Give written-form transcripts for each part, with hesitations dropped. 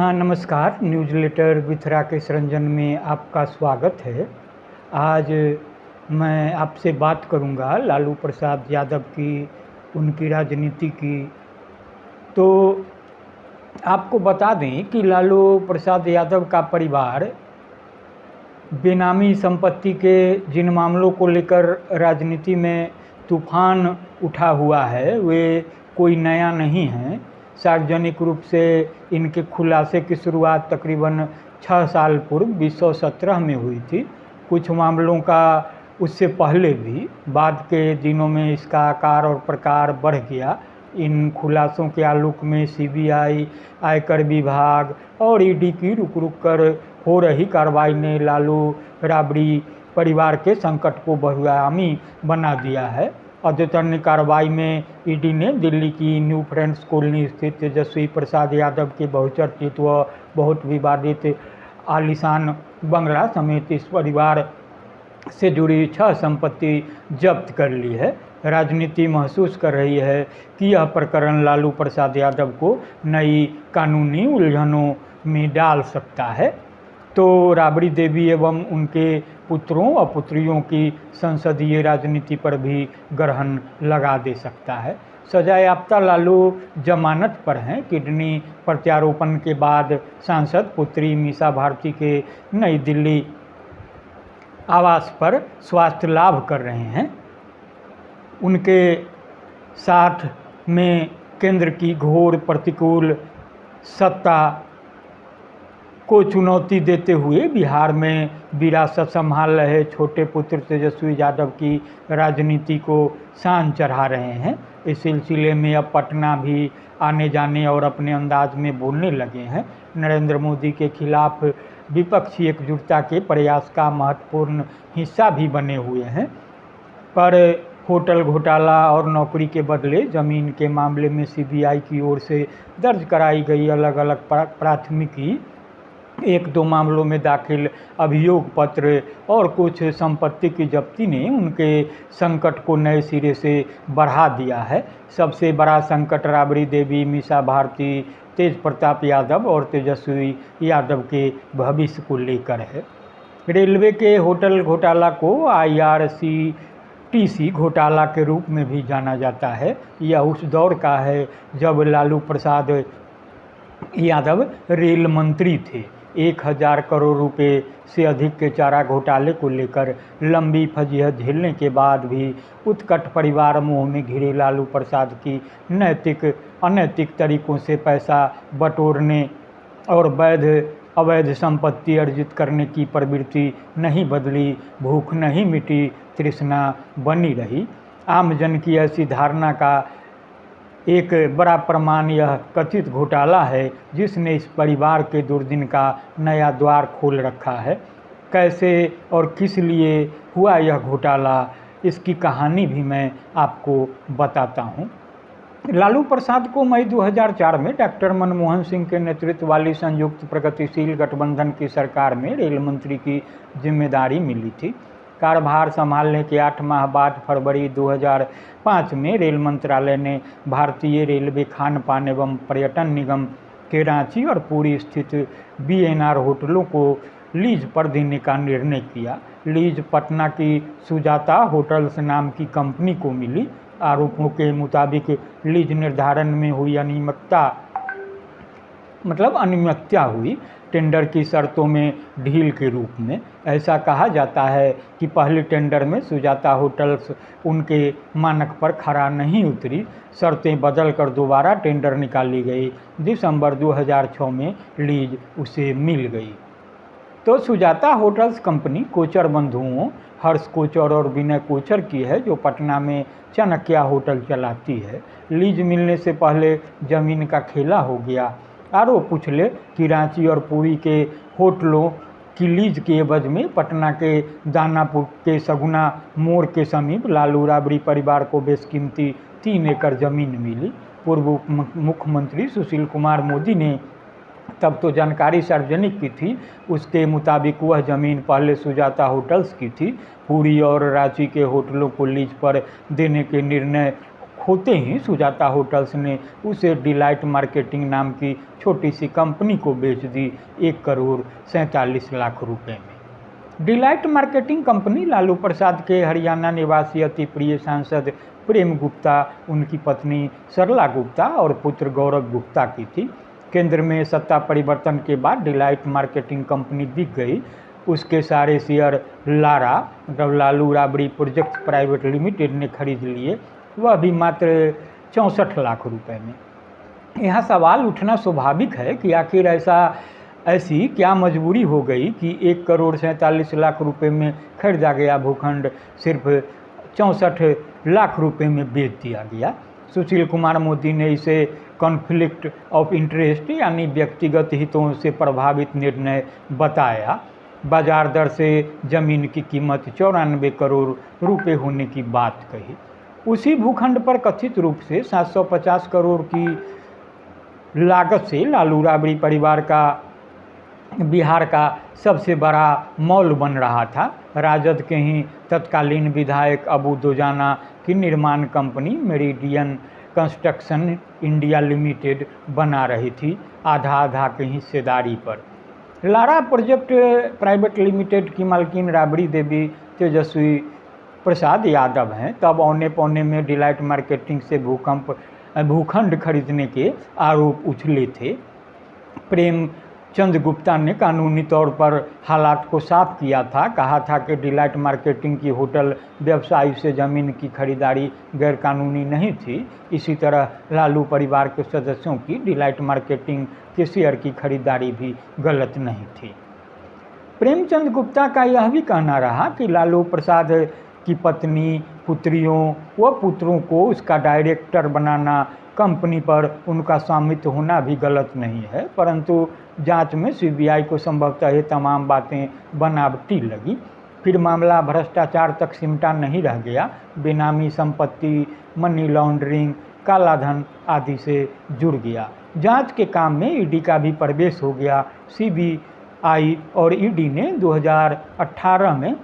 हाँ, नमस्कार। Newsletter with Rakesh Ranjan में आपका स्वागत है। आज मैं आपसे बात करूंगा लालू प्रसाद यादव की, उनकी राजनीति की। तो आपको बता दें कि लालू प्रसाद यादव का परिवार बेनामी संपत्ति के जिन मामलों को लेकर राजनीति में तूफान उठा हुआ है, वे कोई नया नहीं है। सार्वजनिक रूप से इनके खुलासे की शुरुआत तकरीबन 6 साल पूर्व 2017 में हुई थी। कुछ मामलों का उससे पहले भी, बाद के दिनों में इसका आकार और प्रकार बढ़ गया। इन खुलासों के आलोक में सीबीआई, आयकर विभाग और ईडी की रुक रुक कर हो रही कार्रवाई ने लालू राबड़ी परिवार के संकट को बहुआयामी बना दिया है। अद्यतन कार्रवाई में ईडी ने दिल्ली की न्यू फ्रेंड्स कॉलोनी स्थित तेजस्वी प्रसाद यादव के बहुचर्चित व बहुत विवादित आलीशान बंगला समेत इस परिवार से जुड़ी 6 संपत्ति जब्त कर ली है। राजनीति महसूस कर रही है कि यह प्रकरण लालू प्रसाद यादव को नई कानूनी उलझनों में डाल सकता है, तो राबड़ी देवी एवं उनके पुत्रों और पुत्रियों की संसदीय राजनीति पर भी ग्रहण लगा दे सकता है। सजायाफ्ता लालू जमानत पर हैं। किडनी प्रत्यारोपण के बाद सांसद पुत्री मीसा भारती के नई दिल्ली आवास पर स्वास्थ्य लाभ कर रहे हैं। उनके साथ में केंद्र की घोर प्रतिकूल सत्ता को चुनौती देते हुए बिहार में विरासत संभाल रहे छोटे पुत्र तेजस्वी यादव की राजनीति को शान चढ़ा रहे हैं। इस सिलसिले में अब पटना भी आने जाने और अपने अंदाज में बोलने लगे हैं। नरेंद्र मोदी के खिलाफ विपक्षी एकजुटता के प्रयास का महत्वपूर्ण हिस्सा भी बने हुए हैं। पर होटल घोटाला और नौकरी के बदले ज़मीन के मामले में सीबीआई की ओर से दर्ज कराई गई अलग अलग प्राथमिकी, 1-2 मामलों में दाखिल अभियोग पत्र और कुछ संपत्ति की जब्ती ने उनके संकट को नए सिरे से बढ़ा दिया है। सबसे बड़ा संकट राबड़ी देवी, मीसा भारती, तेज प्रताप यादव और तेजस्वी यादव के भविष्य को लेकर है। रेलवे के होटल घोटाला को IRCTC घोटाला के रूप में भी जाना जाता है। यह उस दौर का है जब लालू प्रसाद यादव रेल मंत्री थे। 1000 करोड़ रुपए से अधिक के चारा घोटाले को लेकर लंबी फजीहत झेलने के बाद भी उत्कट परिवार मोह में घिरे लालू प्रसाद की नैतिक अनैतिक तरीकों से पैसा बटोरने और अवैध संपत्ति अर्जित करने की प्रवृत्ति नहीं बदली। भूख नहीं मिटी, तृष्णा बनी रही। आमजन की ऐसी धारणा का एक बड़ा प्रमाण यह कथित घोटाला है जिसने इस परिवार के दुर्दिन का नया द्वार खोल रखा है। कैसे और किस लिए हुआ यह घोटाला, इसकी कहानी भी मैं आपको बताता हूँ। लालू प्रसाद को मई 2004 में डॉक्टर मनमोहन सिंह के नेतृत्व वाली संयुक्त प्रगतिशील गठबंधन की सरकार में रेल मंत्री की जिम्मेदारी मिली थी। कार्यभार संभालने के 8 माह बाद फरवरी 2005 में रेल मंत्रालय ने भारतीय रेलवे खान पान एवं पर्यटन निगम के रांची और पुरी स्थित BNR होटलों को लीज पर देने का निर्णय किया। लीज पटना की सुजाता होटल्स नाम की कंपनी को मिली। आरोपों के मुताबिक लीज निर्धारण में हुई अनियमितता हुई, टेंडर की शर्तों में ढील के रूप में। ऐसा कहा जाता है कि पहले टेंडर में सुजाता होटल्स उनके मानक पर खरा नहीं उतरी। शर्तें बदलकर दोबारा टेंडर निकाली गई। दिसंबर 2006 में लीज उसे मिल गई। तो सुजाता होटल्स कंपनी कोचर बंधुओं हर्ष कोचर और विनय कोचर की है, जो पटना में चाणक्य होटल चलाती है। लीज मिलने से पहले जमीन का खेला हो गया। आरोप उछले कि रांची और पुरी के होटलों की लीज के एवज में पटना के दानापुर के सगुना मोड़ के समीप लालू राबड़ी परिवार को बेशकीमती 3 एकड़ जमीन मिली। पूर्व मुख्यमंत्री सुशील कुमार मोदी ने तब तो जानकारी सार्वजनिक की थी। उसके मुताबिक वह ज़मीन पहले सुजाता होटल्स की थी। पुरी और रांची के होटलों को लीज पर देने के निर्णय होते ही सुजाता होटल्स ने उसे डिलाइट मार्केटिंग नाम की छोटी सी कंपनी को बेच दी 1,47,00,000 रुपए में। Delight marketing company Lalu Prasad के हरियाणा निवासी अति प्रिय सांसद प्रेम गुप्ता, उनकी पत्नी सरला गुप्ता और पुत्र गौरव गुप्ता की थी। केंद्र में सत्ता परिवर्तन के बाद डिलाइट मार्केटिंग कंपनी बिक गई। उसके सारे share Lara Lalu Rabri project private limited ने खरीद लिए, वह भी मात्र 64 लाख रुपए में। यहाँ सवाल उठना स्वाभाविक है कि आखिर ऐसी क्या मजबूरी हो गई कि 1,47,00,000 रुपए में खरीदा गया भूखंड सिर्फ 64 लाख रुपए में बेच दिया गया। सुशील कुमार मोदी ने इसे कॉन्फ्लिक्ट ऑफ इंटरेस्ट यानी व्यक्तिगत हितों से प्रभावित निर्णय बताया। बाजार दर से जमीन की कीमत 94 करोड़ रुपए होने की बात कही। उसी भूखंड पर कथित रूप से 750 करोड़ की लागत से लालू राबड़ी परिवार का बिहार का सबसे बड़ा मॉल बन रहा था। राजद के ही तत्कालीन विधायक अबू दोजाना की निर्माण company meridian construction India limited बना रही थी आधा आधा की हिस्सेदारी पर। लारा प्रोजेक्ट प्राइवेट लिमिटेड की मालकिन राबड़ी देवी तेजस्वी प्रसाद यादव हैं। तब औने पौने में डिलाइट मार्केटिंग से भूखंड खरीदने के आरोप उछले थे। प्रेम चंद गुप्ता ने कानूनी तौर पर हालात को साफ किया था, कहा था कि डिलाइट मार्केटिंग की होटल व्यवसायी से ज़मीन की खरीदारी गैरकानूनी नहीं थी। इसी तरह लालू परिवार के सदस्यों की डिलाइट मार्केटिंग के शेयर की खरीदारी भी गलत नहीं थी। प्रेमचंद गुप्ता का यह भी कहना रहा कि लालू प्रसाद की पत्नी, पुत्रियों व पुत्रों को उसका डायरेक्टर बनाना, कंपनी पर उनका स्वामित्व होना भी गलत नहीं है, परंतु जांच में सीबीआई को संभवतः ये तमाम बातें बनावटी लगी। फिर मामला भ्रष्टाचार तक सिमटा नहीं रह गया, बेनामी संपत्ति, मनी लॉन्ड्रिंग, कालाधन आदि से जुड़ गया। जांच के काम में ईडी का भी प्रवेश हो गया। सीबीआई और ईडी ने 2018 में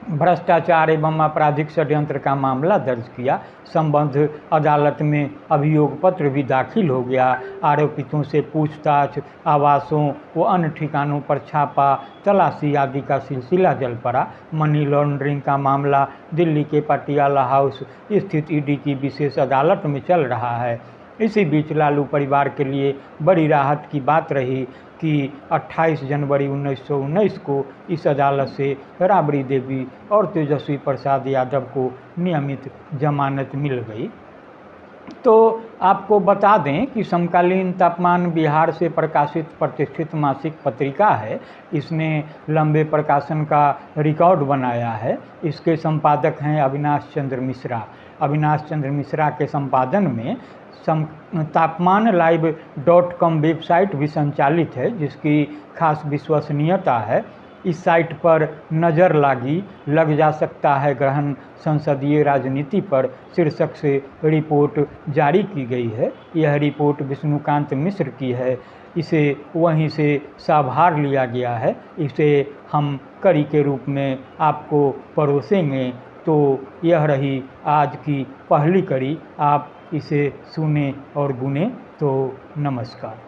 भ्रष्टाचार एवं आपराधिक षड्यंत्र का मामला दर्ज किया। संबद्ध अदालत में अभियोग पत्र भी दाखिल हो गया। आरोपितों से पूछताछ, आवासों व अन्य ठिकानों पर छापा, तलाशी आदि का सिलसिला चल पड़ा। मनी लॉन्ड्रिंग का मामला दिल्ली के पटियाला हाउस स्थित ईडी की विशेष अदालत में चल रहा है। इसी बीच लालू परिवार के लिए बड़ी राहत की बात रही कि 28 जनवरी 1919 को इस अदालत से राबड़ी देवी और तेजस्वी प्रसाद यादव को नियमित जमानत मिल गई। तो आपको बता दें कि समकालीन तापमान बिहार से प्रकाशित प्रतिष्ठित मासिक पत्रिका है। इसने लंबे प्रकाशन का रिकॉर्ड बनाया है। इसके संपादक हैं अविनाश चंद्र मिश्रा। अविनाश चंद्र मिश्रा के संपादन में तापमान live.com वेबसाइट भी संचालित है, जिसकी खास विश्वसनीयता है। इस साइट पर नज़र लग जा सकता है ग्रहण संसदीय राजनीति पर शीर्षक से रिपोर्ट जारी की गई है। यह रिपोर्ट विष्णुकांत मिश्र की है। इसे वहीं से साभार लिया गया है। इसे हम कड़ी के रूप में आपको परोसेंगे। तो यह रही आज की पहली कड़ी। आप इसे सुने और गुने। तो नमस्कार।